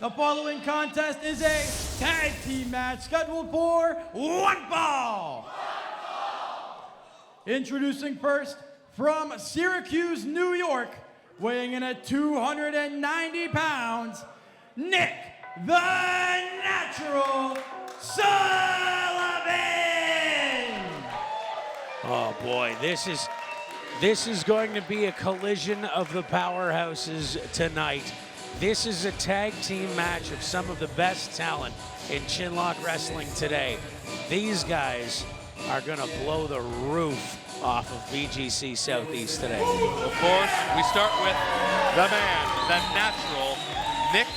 The following contest is a tag team match scheduled for one fall. Introducing first, from Syracuse, New York, weighing in at 290 pounds, Nick the Natural Sullivan. Oh boy, this is going to be a collision of the powerhouses tonight. This is a tag team match of some of the best talent in Chinlock Wrestling today. These guys are gonna blow the roof off of BGC Southeast today. Of course, we start with the man, the natural, Nick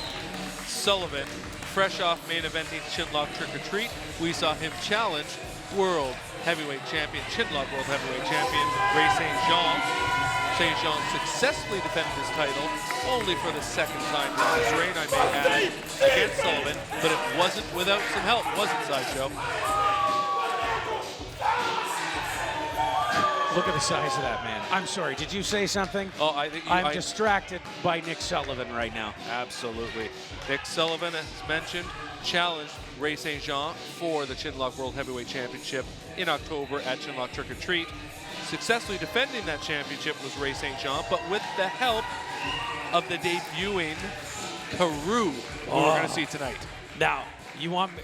Sullivan, fresh off main eventing Chinlock Trick or Treat. We saw him challenge World Heavyweight Champion, Chinlock World Heavyweight Champion, Ray St. Jean. St. Jean successfully defended his title, only for the second time in his reign, I may add, against Sullivan, but it wasn't without some help, was it, Sideshow? Look at the size of that man. I'm sorry, did you say something? Oh, I think I'm distracted by Nick Sullivan right now. Absolutely. Nick Sullivan, as mentioned, challenged Ray St. Jean for the Chinlock World Heavyweight Championship in October at Chinlock Trick or Treat. Successfully defending that championship was Ray St. Jean, but with the help of the debuting Karou, who we're going to see tonight. Now, you want me,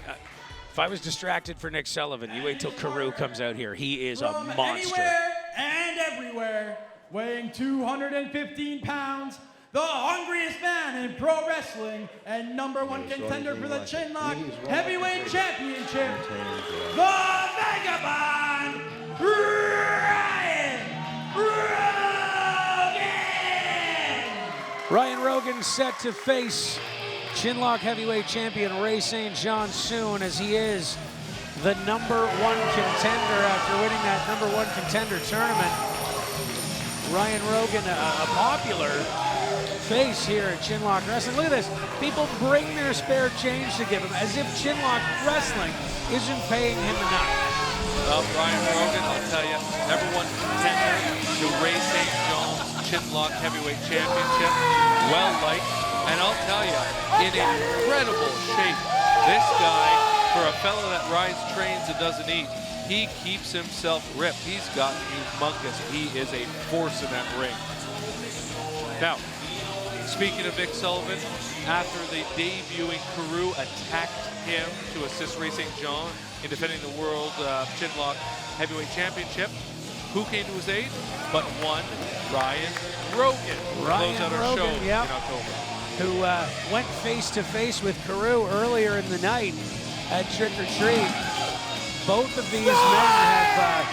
if I was distracted for Nick Sullivan, you wait till Karou comes out here. He is From a monster. anywhere and everywhere, weighing 215 pounds, the hungriest man in pro wrestling and #1 contender for the Chinlock Heavyweight Championship, the Vagabond, Ryan Rogan set to face Chinlock Heavyweight Champion Ray St. Jean soon, as he is the #1 contender after winning that #1 contender tournament. Ryan Rogan, a popular face here at Chinlock Wrestling. Look at this. People bring their spare change to give him, as if Chinlock Wrestling isn't paying him enough. Well, Ryan Rogan, I'll tell you, #1 contender to Ray St. Jean's Chinlock Heavyweight Championship. Well liked, and I'll tell you, in incredible shape. This guy, for a fellow that rides trains and doesn't eat, he keeps himself ripped. He's got humongous. He is a force in that ring. Now, speaking of Nick Sullivan, after the debuting Karou attacked him to assist Ray St. Jean in defending the World Chinlock Heavyweight Championship, who came to his aid? But one Ryan Rogan. Ryan Close out our Rogan, show yep, in October. who went face-to-face with Karou earlier in the night at Trick or Treat. Both of these men have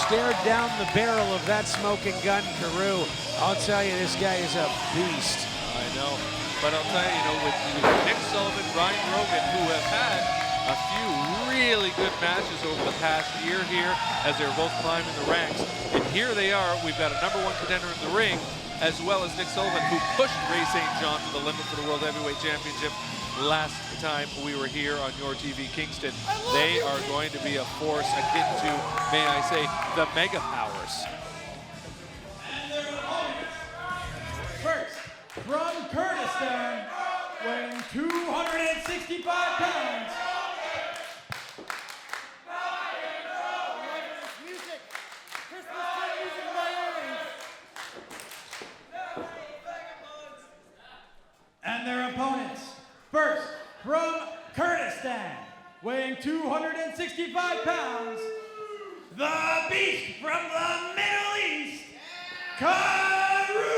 stared down the barrel of that smoking gun, Karou. I'll tell you, this guy is a beast. I know, but I'll tell you, with Nick Sullivan, Ryan Rogan, who have had a few really good matches over the past year here as they're both climbing the ranks. And here they are. We've got a #1 contender in the ring, as well as Nick Sullivan, who pushed Ray St. Jean to the limit for the World Heavyweight Championship last time we were here on your TV Kingston. They are going to be a force akin to, may I say, the Mega Powers. First, from Kurdistan, weighing 265 pounds, and their opponents. First, from Kurdistan, weighing 265 pounds, the beast from the Middle East, Karou!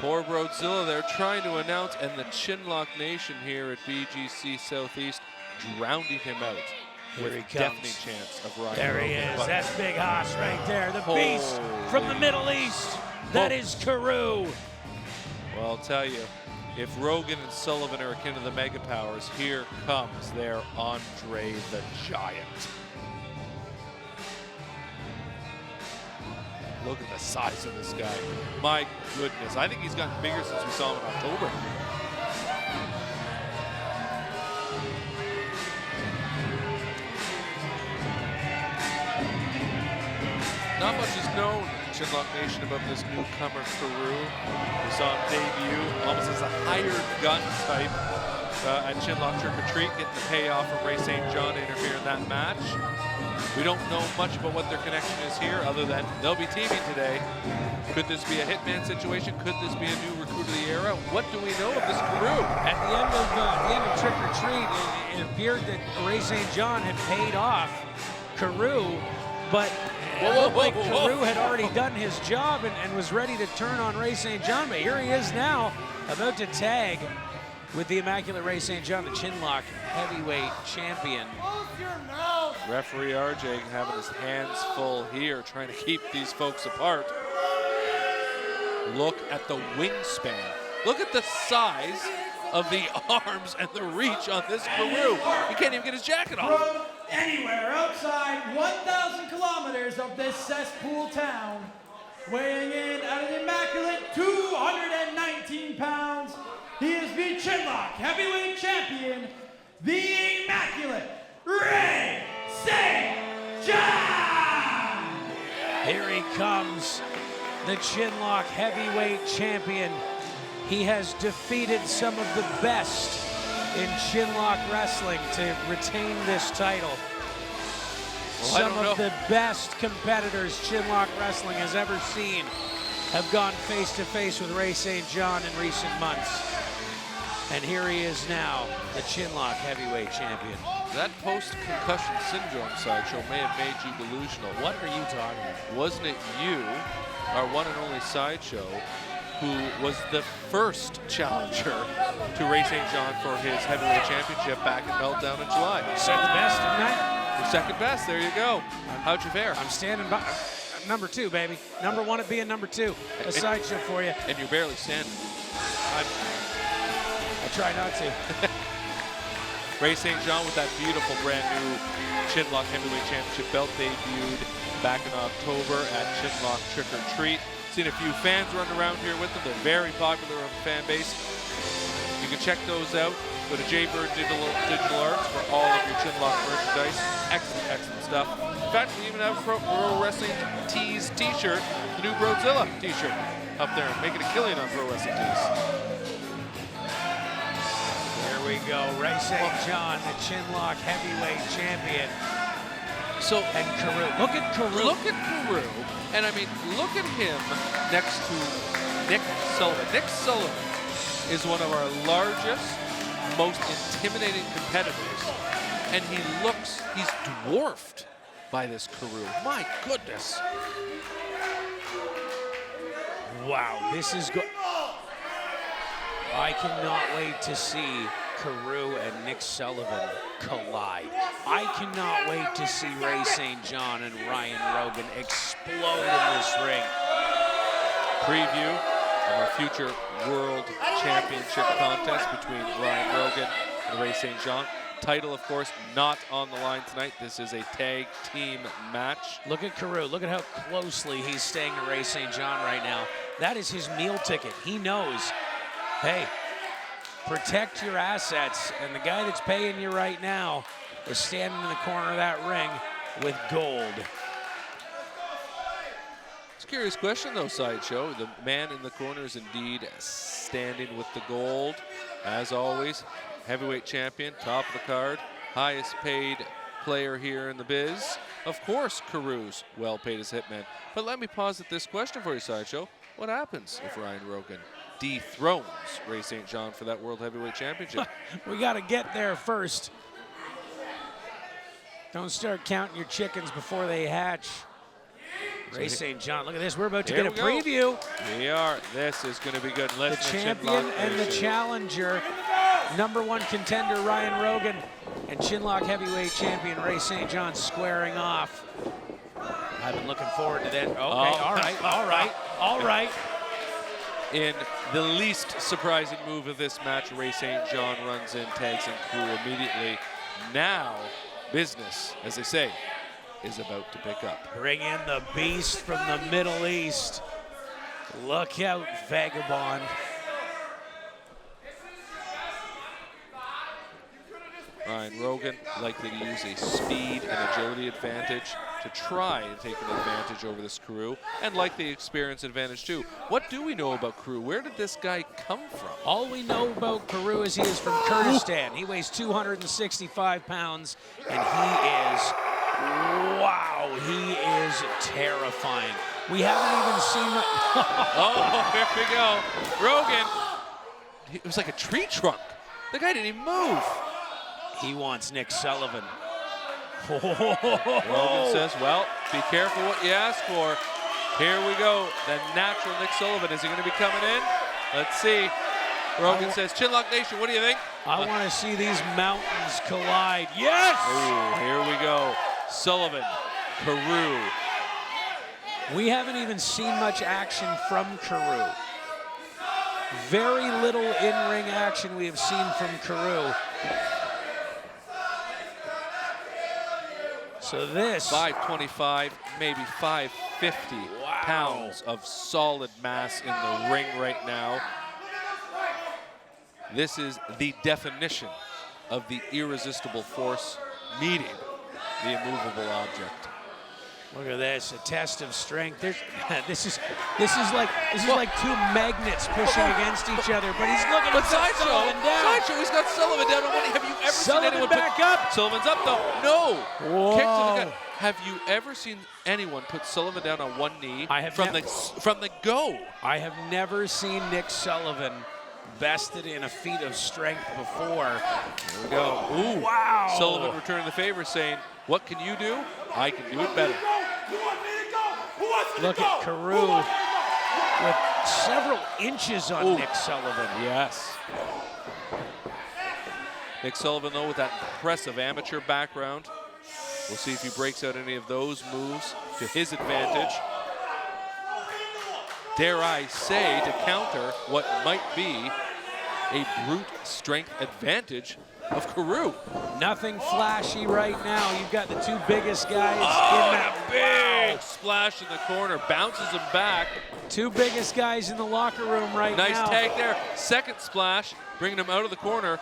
Poor Broadzilla, they're trying to announce, and the Chinlock Nation here at BGC Southeast drowning him out. Here with he comes. deafening chance of Ryan There he Rogan. is. But That's Big Hoss right there. The beast from the Middle East. That is Karou. well, I'll tell you, if Rogan and Sullivan are akin to the Mega Powers, here comes their Andre the Giant. Look at the size of this guy. My goodness. I think he's gotten bigger since we saw him in October. Not much is known Chinlock Nation about this newcomer, Karou. We saw him debut almost as a hired gun type at Chinlock Trick or Treat, getting the payoff from Ray St. John to interfere in that match. We don't know much about what their connection is here, other than they'll be teaming today. Could this be a hitman situation? Could this be a new recruit of the era? What do we know of this Karou? At the end of Trick or Treat, it appeared that Ray St. John had paid off Karou, but it looked like Karou had already done his job and was ready to turn on Ray St. John. But here he is now, about to tag with the Immaculate Ray St. John, the Chinlock heavyweight champion. Referee RJ having his hands full here, trying to keep these folks apart. Look at the wingspan. Look at the size of the arms and the reach on this Karou. He can't even get his jacket off. From anywhere outside 1,000 kilometers of this cesspool town, weighing in at an immaculate 219 pounds, he is the Chinlock heavyweight champion, the Immaculate Ray St. John! Here he comes, the Chinlock heavyweight champion. He has defeated some of the best in Chinlock wrestling to retain this title. Some of the best competitors Chinlock wrestling has ever seen have gone face to face with Ray St. John in recent months. And here he is now, the Chinlock heavyweight champion. That post-concussion syndrome sideshow may have made you delusional. What are you talking about? Wasn't it you, our one and only sideshow, who was the first challenger to Ray St. John for his heavyweight championship back in Meltdown in July? Second best, didn't I? You're second best, there you go. How'd you fare? I'm standing by. Number 2, baby. Number 1 at being number 2. A sideshow for you. And you're barely standing. I try not to. Ray St. John with that beautiful brand new Chinlock Heavyweight Championship belt debuted back in October at Chinlock Trick or Treat. Seen a few fans run around here with them. They're very popular of a fan base. You can check those out. Go to Jaybird Digital Arts for all of your Chinlock merchandise. Excellent, excellent stuff. In fact, we even have a Pro Wrestling Tees t-shirt, the new Brodzilla t-shirt up there, making a killing on Pro Wrestling Tees. Here we go, Ray St. John, the Chinlock heavyweight champion. And Karou. Look at Karou. Look at Karou. And I mean, look at him next to Nick Sullivan. Nick Sullivan is one of our largest, most intimidating competitors. And he's dwarfed by this Karou. My goodness. Wow, this is good. I cannot wait to see Karou and Nick Sullivan collide. I cannot wait to see Ray St. John and Ryan Rogan explode in this ring. Preview of our future World Championship contest between Ryan Rogan and Ray St. John. Title, of course, not on the line tonight. This is a tag team match. Look at Karou. Look at how closely he's staying to Ray St. John right now. That is his meal ticket. He knows, hey, protect your assets, and the guy that's paying you right now is standing in the corner of that ring with gold. It's a curious question, though, Sideshow. The man in the corner is indeed standing with the gold. As always, heavyweight champion, top of the card, highest paid player here in the biz. Of course, Karou's well paid as hitman. But let me posit this question for you, Sideshow. What happens if Ryan Rogan dethrones Ray St. John for that World Heavyweight Championship? We got to get there first. Don't start counting your chickens before they hatch. Ray St. John, look at this. We're about to get a preview. We are. This is going to be good. The champion and the challenger, #1 contender Ryan Rogan, and Chinlock heavyweight champion Ray St. John squaring off. I've been looking forward to that. Okay, all right. In the least surprising move of this match, Ray St. John runs in, tags in Karou immediately. Now, business, as they say, is about to pick up. Bring in the beast from the Middle East. Look out, Vagabond. Ryan Rogan likely to use a speed and agility advantage to try and take an advantage over this Karou, and like the experience advantage too. What do we know about Karou? Where did this guy come from? All we know about Karou is he is from Kurdistan. He weighs 265 pounds, and he is terrifying. We haven't even seen Oh, here we go. Rogan, it was like a tree trunk. The guy didn't even move. He wants Nick Sullivan. Rogan says, well, be careful what you ask for. Here we go. The natural Nick Sullivan. Is he going to be coming in? Let's see. Rogan says, Chinlock Nation, what do you think? I want to see these mountains collide. Yes! Oh, here we go. Sullivan, Karou. We haven't even seen much action from Karou. Very little in-ring action we have seen from Karou. So this 525, maybe 550 pounds of solid mass in the ring right now. This is the definition of the irresistible force meeting the immovable object. Look at this, a test of strength. This is like two magnets pushing against each other. But he's looking at Sullivan down. Sideshow, he's got Sullivan down on one knee. Have you ever seen anyone back up? Sullivan's up though. No. Whoa. Kick to the gut. Have you ever seen anyone put Sullivan down on one knee from the go? I have never seen Nick Sullivan bested in a feat of strength before. Here we go. Ooh. Wow. Sullivan returning the favor, saying, "What can you do? I can do it better." Look at Karou with several inches on Nick Sullivan. Yes. Nick Sullivan, though, with that impressive amateur background. We'll see if he breaks out any of those moves to his advantage. Dare I say, to counter what might be a brute strength advantage of Karou. Nothing flashy right now. You've got the two biggest guys in that big splash in the corner, bounces him back. Two biggest guys in the locker room right now. Nice tag there. Second splash, bringing him out of the corner.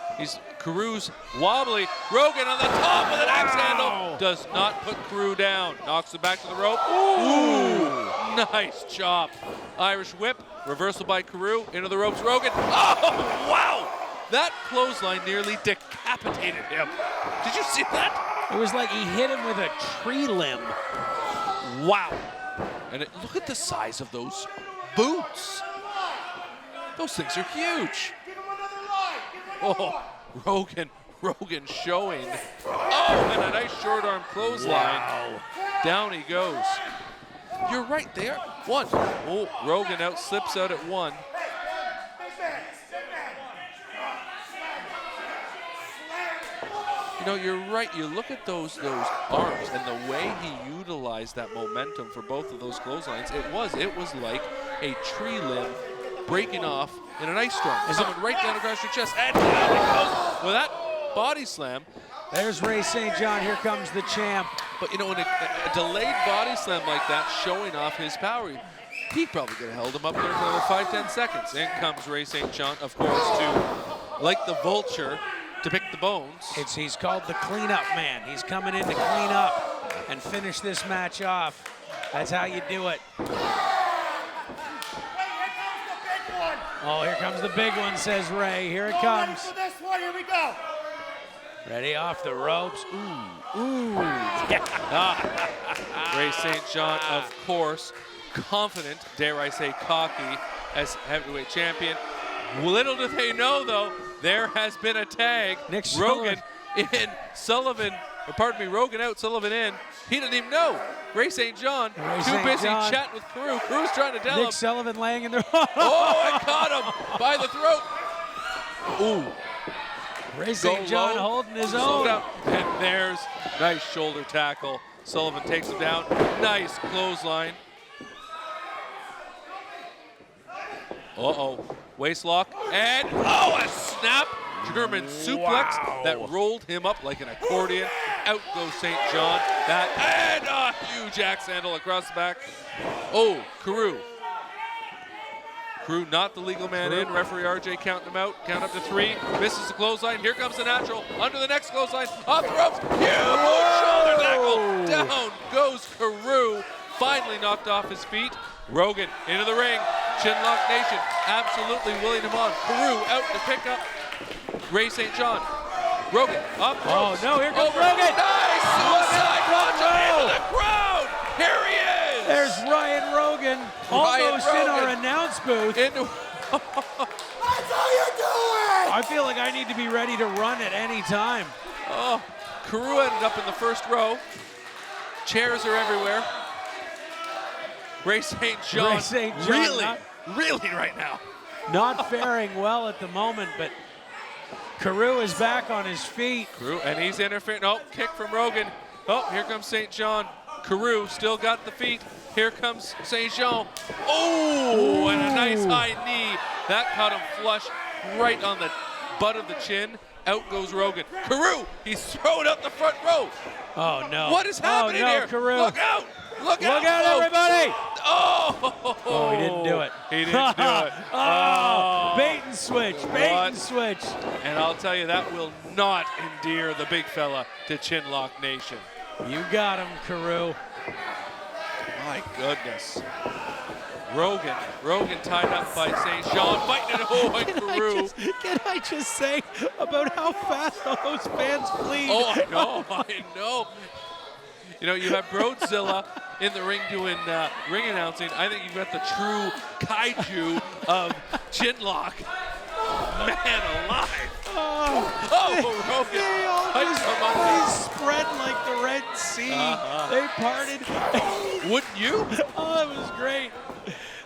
Karou's wobbly. Rogan on the top with an axe handle. Does not put Karou down. Knocks him back to the rope. Ooh, nice chop. Irish whip, reversal by Karou, into the ropes. Rogan. Oh, wow. That clothesline nearly decapitated him. Did you see that? It was like he hit him with a tree limb. Wow. And look at the size of those boots. Those things are huge. Oh, Rogan showing. Oh, and a nice short arm clothesline. Wow. Down he goes. You're right there. One. Oh, Rogan slips out at one. You know, you're right. You look at those arms and the way he utilized that momentum for both of those clotheslines. It was like a tree limb breaking off in an ice storm. Coming right down across your chest. And down it goes with that body slam. There's Ray St. John. Here comes the champ. But, you know, in a delayed body slam like that, showing off his power, he probably could have held him up there for another 5-10 seconds. In comes Ray St. John, of course, to, like the vulture, to pick the bones. He's called the cleanup man. He's coming in to clean up and finish this match off. That's how you do it. Oh, here comes the big one, says Ray. Here it comes. For this one, here we go. Ready off the ropes. Ooh. Ray St. John, of course, confident, dare I say cocky, as heavyweight champion. Little do they know, though, there has been a tag. Nick Rogan in, Sullivan, or pardon me, Rogan out, Sullivan in. He didn't even know. Ray St. John, too busy chatting with Karou. Karou's trying to tell him. Nick Sullivan laying in there. Oh, and caught him by the throat. Ooh. Ray St. John holding his own. And there's nice shoulder tackle. Sullivan takes him down. Nice clothesline. Uh-oh. Waist lock. And, a snap. German suplex that rolled him up like an accordion. Out goes St. John. And a huge axe handle across the back. Oh, Karou. Karou not the legal man in. Referee RJ counting him out. Count up to 3. Misses the clothesline. Here comes the natural. Under the next clothesline. Off the ropes. Huge shoulder tackle. Down goes Karou. Finally knocked off his feet. Rogan into the ring. Chinlock Nation absolutely willing him on. Karou out to pick up Ray St. John. Rogan up. Oh no, here comes over. Rogan. Nice suicide punch into the crowd. Here he is. There's Ryan Rogan, almost in our announce booth. That's how you do it! I feel like I need to be ready to run at any time. Oh, Karou ended up in the first row. Chairs are everywhere. Ray St. John, Ray St. John really, not, really right now. not faring well at the moment, but Karou is back on his feet. Karou, and he's interfering. Oh, kick from Rogan. Oh, here comes St. John. Karou still got the feet. Here comes St. Jean. Oh, and a nice high knee. That caught him flush right on the butt of the chin. Out goes Rogan. Karou, he's thrown out the front row. Oh no. What is happening here? Karou. Look out! Look out! Look out, folks. everybody! Oh, he didn't do it. He didn't do it. Oh, bait and switch, bait What? and switch. And I'll tell you, that will not endear the big fella to Chinlock Nation. You got him, Karou. My goodness. Rogan tied up by St. Jean, fighting it. Oh, and Karou. Can I just say about how fast all those fans flee? Oh, I know. You know, you have Broadzilla in the ring doing ring announcing. I think you've got the true kaiju of Chinlock. Man alive. Rogan. They spread like the Red Sea. They parted. Wouldn't you? Oh, it was great.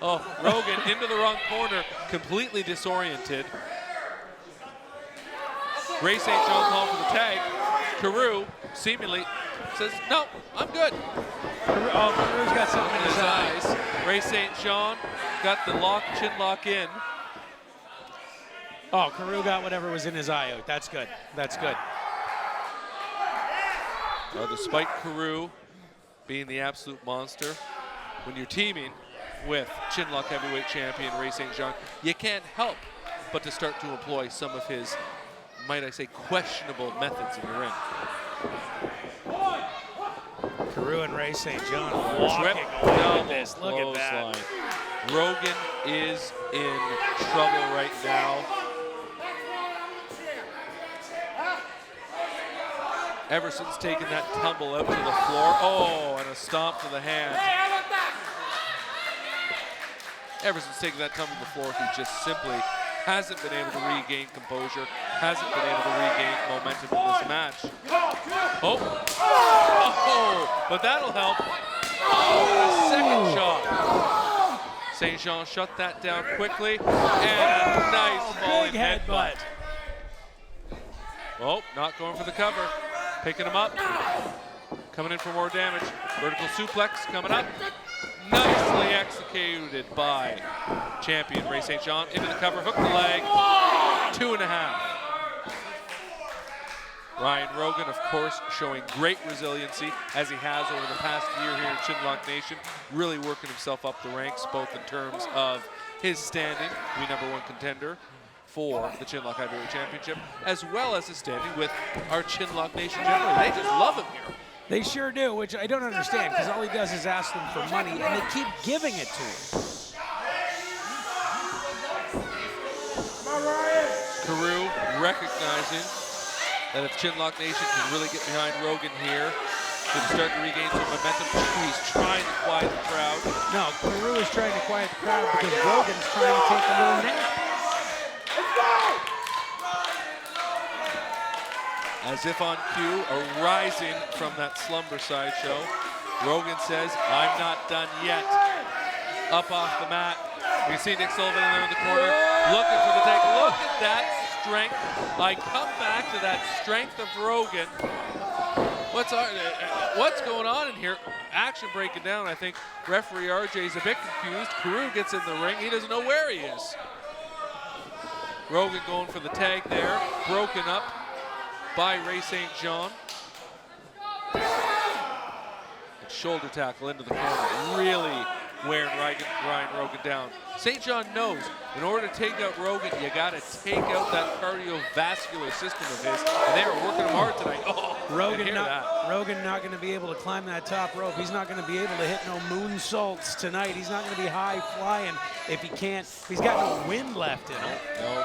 Oh, Rogan into the wrong corner, completely disoriented. Ray St. John called for the tag. Karou seemingly says, no, I'm good. Karou's got something in his eyes. Ray St. John got the chin lock in. Oh, Karou got whatever was in his eye out. That's good. That's good. Despite Karou being the absolute monster, when you're teaming with Chinlock heavyweight champion Ray St. John, you can't help but to start to employ some of his, might I say, questionable methods in the ring. Karou and Ray St. John walking Trip, away with this. Look at that. clothesline. Rogan is in trouble right now. Ever since taking that tumble out to the floor. Oh, and a stomp to the hand. Ever since taking that tumble to the floor, he just simply hasn't been able to regain composure, hasn't been able to regain momentum in this match. Oh, but that'll help. Oh, and a second shot. St. Jean shut that down quickly, and a nice falling Big headbutt. Oh, not going for the cover. Picking him up. Coming in for more damage. Vertical suplex coming up. Nicely executed by champion Ray St. John. Into the cover, hook the leg. 2.5. Ryan Rogan, of course, showing great resiliency as he has over the past year here in Chinlock Nation. Really working himself up the ranks, both in terms of his standing to be #1 contender for the Chinlock Heavyweight Championship, as well as his standing with our Chinlock Nation generally. They just love him here. They sure do, which I don't understand, because all he does is ask them for money, and they keep giving it to him. Karou recognizing that if Chinlock Nation can really get behind Rogan here, to start to regain some momentum, he's trying to quiet the crowd. No, Karou is trying to quiet the crowd because Rogan's trying to take a little nap. As if on cue, arising from that slumber sideshow, Rogan says, I'm not done yet. Up off the mat. We see Nick Sullivan in there in the corner, looking for the take. Look at that strength. I come back to that strength of Rogan. What's going on in here? Action breaking down. I think referee RJ is a bit confused. Karou gets in the ring. He doesn't know where he is. Rogan going for the tag there. Broken up by Ray St. John. And shoulder tackle into the corner. Really, wearing Ryan Rogan down. St. John knows in order to take out Rogan, you got to take out that cardiovascular system of his, and they are working him hard tonight. Oh, Rogan not going to be able to climb that top rope. He's not going to be able to hit no moonsaults tonight. He's not going to be high flying if he can't. He's got no wind left in him. No.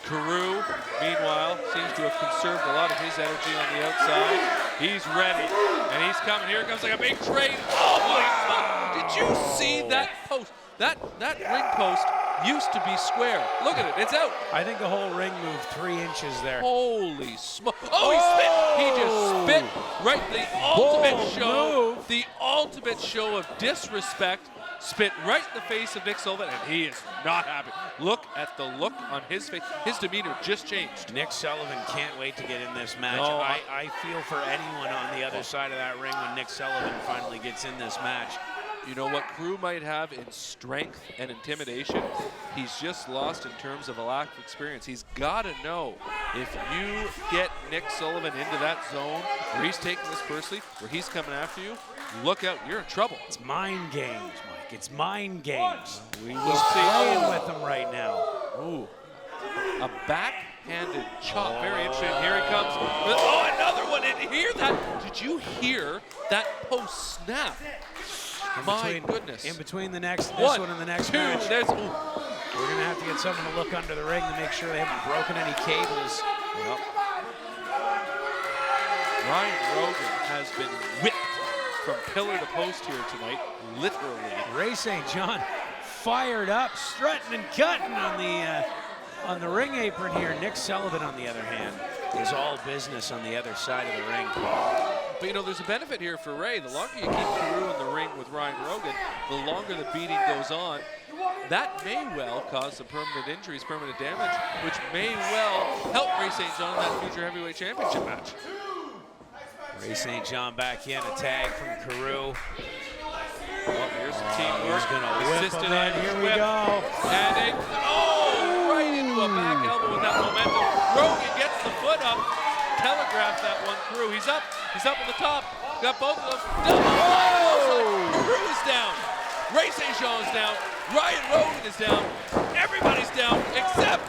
Karou, meanwhile, seems to have conserved a lot of his energy on the outside. He's ready, and he's coming. Here comes like a big train. Oh, my God. Did you see that post? That ring post used to be square. Look at it, it's out. I think the whole ring moved 3 inches there. Holy smoke. Oh, he spit. He just spit right the ultimate show. Move. The ultimate show of disrespect. Spit right in the face of Nick Sullivan, and he is not happy. Look at the look on his face. His demeanor just changed. Nick Sullivan can't wait to get in this match. No, I feel for anyone on the other side of that ring when Nick Sullivan finally gets in this match. You know what Karou might have in strength and intimidation, he's just lost in terms of a lack of experience. He's got to know if you get Nick Sullivan into that zone where he's taking this personally, where he's coming after you, look out, you're in trouble. It's mind games, Mike. It's mind games. We will He's see. playing with them right now. Ooh, a backhanded chop. Very interesting. Here he comes. Oh, another one. Did you hear that? Did you hear that post snap? My goodness. In between this one one and the next 2, match. there's, ooh. We're going to have to get someone to look under the ring to make sure they haven't broken any cables. Yep. Ryan Rogan has been whipped from pillar to post here tonight, literally. Ray St. John fired up, strutting and cutting on the ring apron here. Nick Sullivan, on the other hand, is all business on the other side of the ring. But, you know, there's a benefit here for Ray. The longer you keep Karou in the ring with Ryan Rogan, the longer the beating goes on. That may well cause some permanent injuries, permanent damage, which may well help Ray St. John in that future heavyweight championship match. Ray St. John back in, a tag from Karou. Well, here's some teamwork. He's gonna whip Assisted him in. Irish Here we whip. go. And right into a back elbow with that momentum. Rogan gets the foot up, telegraphs that one through. He's up on the top. Got both of them. Karou is down. Ray St. Jean is down. Ryan Rogan is down. Everybody's down except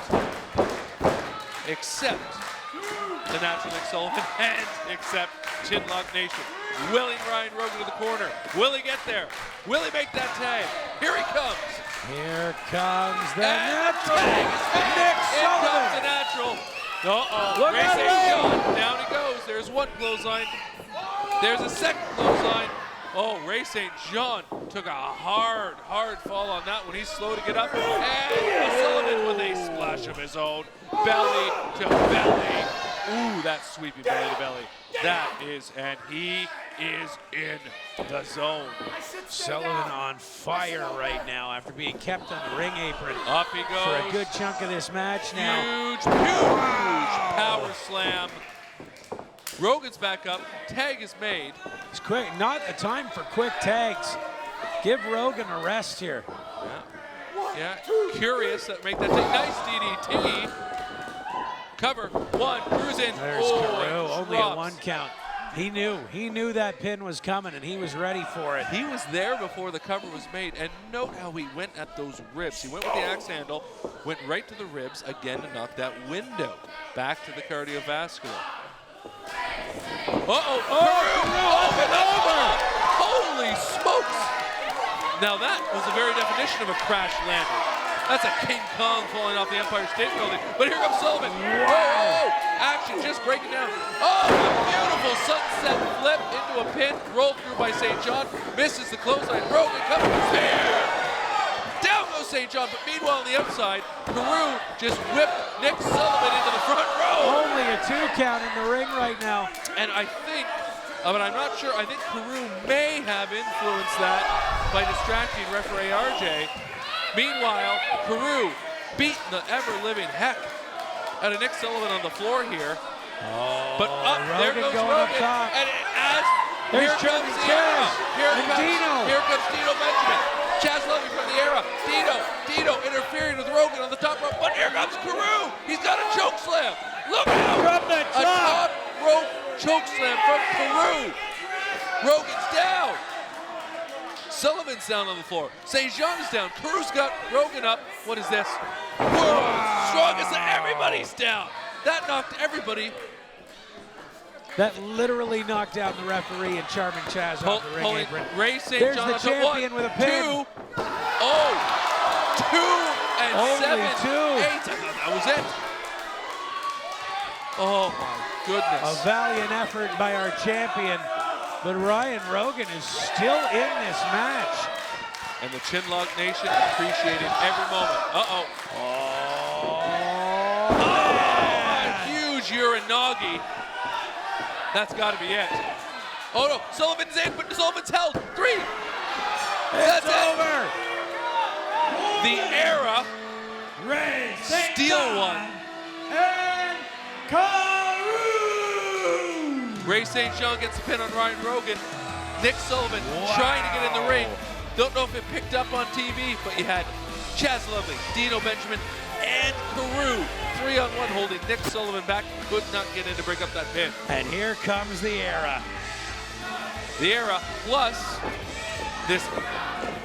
the natural Nick Sullivan and except Chinlock Nation. Willing Ryan Rogan to the corner. Will he get there? Will he make that tag? Here he comes. Here comes the And natural. the tag is made. Nick In comes Sullivan. the natural. Uh-oh. Look Ray at St. him. John. Down he goes. There's one clothesline. There's a second clothesline. Oh, Ray St. John took a hard fall on that one. He's slow to get up. And Sullivan with a splash of his own. Belly to belly. Ooh, that's sweeping belly to belly. That is, and he is in the zone. Sullivan on fire right now after being kept on the ring apron Up he goes. for a good chunk of this match now. Huge power slam. Rogan's back up. Tag is made. It's quick, not the time for quick tags. Give Rogan a rest here. Yeah, curious that make that take. Nice DDT. Cover, one, Karou's in. There's oh, Karou, and only a drops. 1 count. He knew that pin was coming and he was ready for it. He was there before the cover was made, and note how he went at those ribs. He went with the axe handle, went right to the ribs again to knock that window back to the cardiovascular. Uh-oh, Karou, off and over! Holy smokes! Now that was the very definition of a crash landing. That's a King Kong falling off the Empire State Building. But here comes Sullivan. Whoa! Action just breaking down. Oh, a beautiful sunset flip into a pin. Rolled through by St. John. Misses the clothesline. Rogan comes there. Down goes St. John. But meanwhile on the outside, Karou just whipped Nick Sullivan into the front row. Only a 2 count in the ring right now. And I think, but I'm not sure, I think Karou may have influenced that by distracting referee RJ. Meanwhile, Karou beating the ever-living heck out of Nick Sullivan on the floor here. Oh, But up, there Rogan goes going up Rogan. top. And There's here comes Chuck the era. and Dino. Here comes Dino Benjamin. Chaz Levy from the era. Dino interfering with Rogan on the top rope. But here comes Karou. He's got a choke slam. Look out. From the A top rope choke slam from Karou. Rogan's down. Sullivan Sullivan's down on the floor. St. Jean's down. Karou's got Rogan up. What is this? World's strongest. Everybody's down. That knocked everybody. That literally knocked out the referee and Charming Chaz off the ring apron. Ray St. There's John the champion one, with a pin. 2. Oh, 2 and Only 7, 8. 2. I thought that was it. Oh my goodness. A valiant effort by our champion, but Ryan Rogan is still in this match. And the Chinlock Nation appreciating every moment. Uh-oh. A huge Uranagi. That's got to be it. Oh no, Sullivan's in, but Sullivan's held. 3. That's over. The era. Ray St. Steal John one. And Karou. Ray St. John gets a pin on Ryan Rogan. Nick Sullivan trying to get in the ring. Don't know if it picked up on TV, but you had Chaz Lovely, Dino Benjamin, and Karou 3-on-1 holding Nick Sullivan back. Could not get in to break up that pin. And here comes the era. The era plus this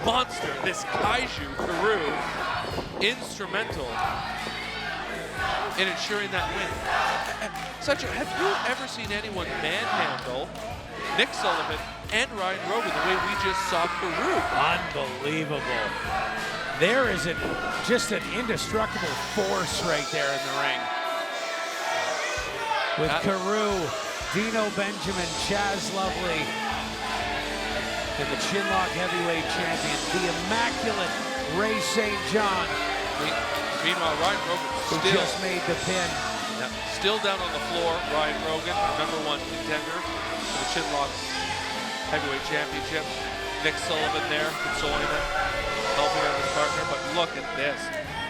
monster, this kaiju Karou, instrumental in ensuring that win. Have you ever seen anyone manhandle Nick Sullivan and Ryan Rogan the way we just saw Karou? Unbelievable. There is just an indestructible force right there in the ring. With Karou, Dino Benjamin, Chaz Lovely, and the Chinlock heavyweight champion, the immaculate Ray St. John. Meanwhile, Ryan Rogan who just made the pin. Still down on the floor. Ryan Rogan, #1 contender for the Chinlock heavyweight championship. Nick Sullivan there, consoling him, helping out his partner. But look at this.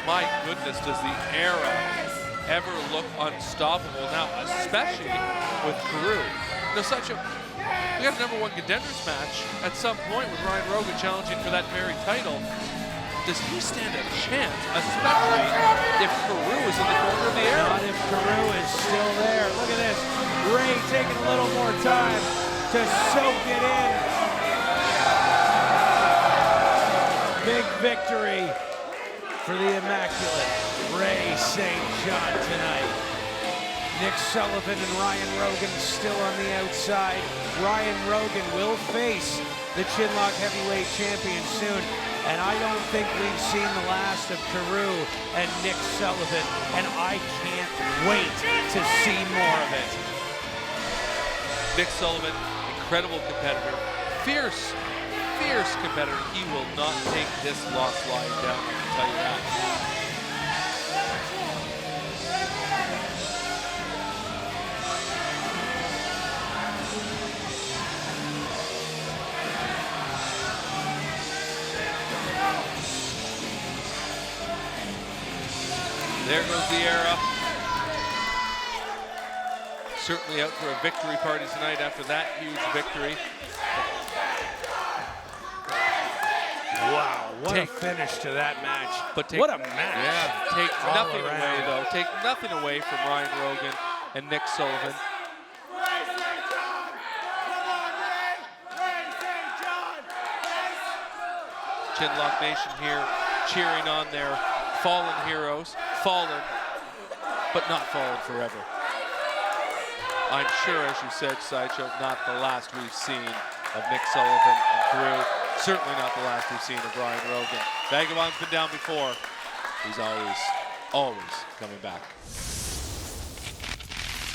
My goodness, does the era ever look unstoppable now, especially with Karou? We got a #1 contenders match at some point with Ryan Rogan challenging for that very title. Does he stand a chance, especially if Karou is in the corner of the era? Not if Karou is still there. Look at this. Ray taking a little more time to soak it in. Big victory for the immaculate Ray St. John tonight. Nick Sullivan and Ryan Rogan still on the outside. Ryan Rogan will face the Chinlock heavyweight champion soon. And I don't think we've seen the last of Karou and Nick Sullivan. And I can't wait to see more of it. Nick Sullivan, incredible competitor. Fierce competitor. He will not take this loss lying down, I can tell you that. There goes the era. Certainly out for a victory party tonight after that huge victory. Wow, what a finish to that match. But what a match. Yeah, take All nothing around. away, though. Take nothing away from Ryan Rogan and Nick Sullivan. Chinlock Nation here cheering on their fallen heroes. Fallen, but not fallen forever. I'm sure, as you said, Sideshow, not the last we've seen of Nick Sullivan and Karou. Certainly not the last we've seen of Ryan Rogan. Vagabond's been down before. He's always coming back.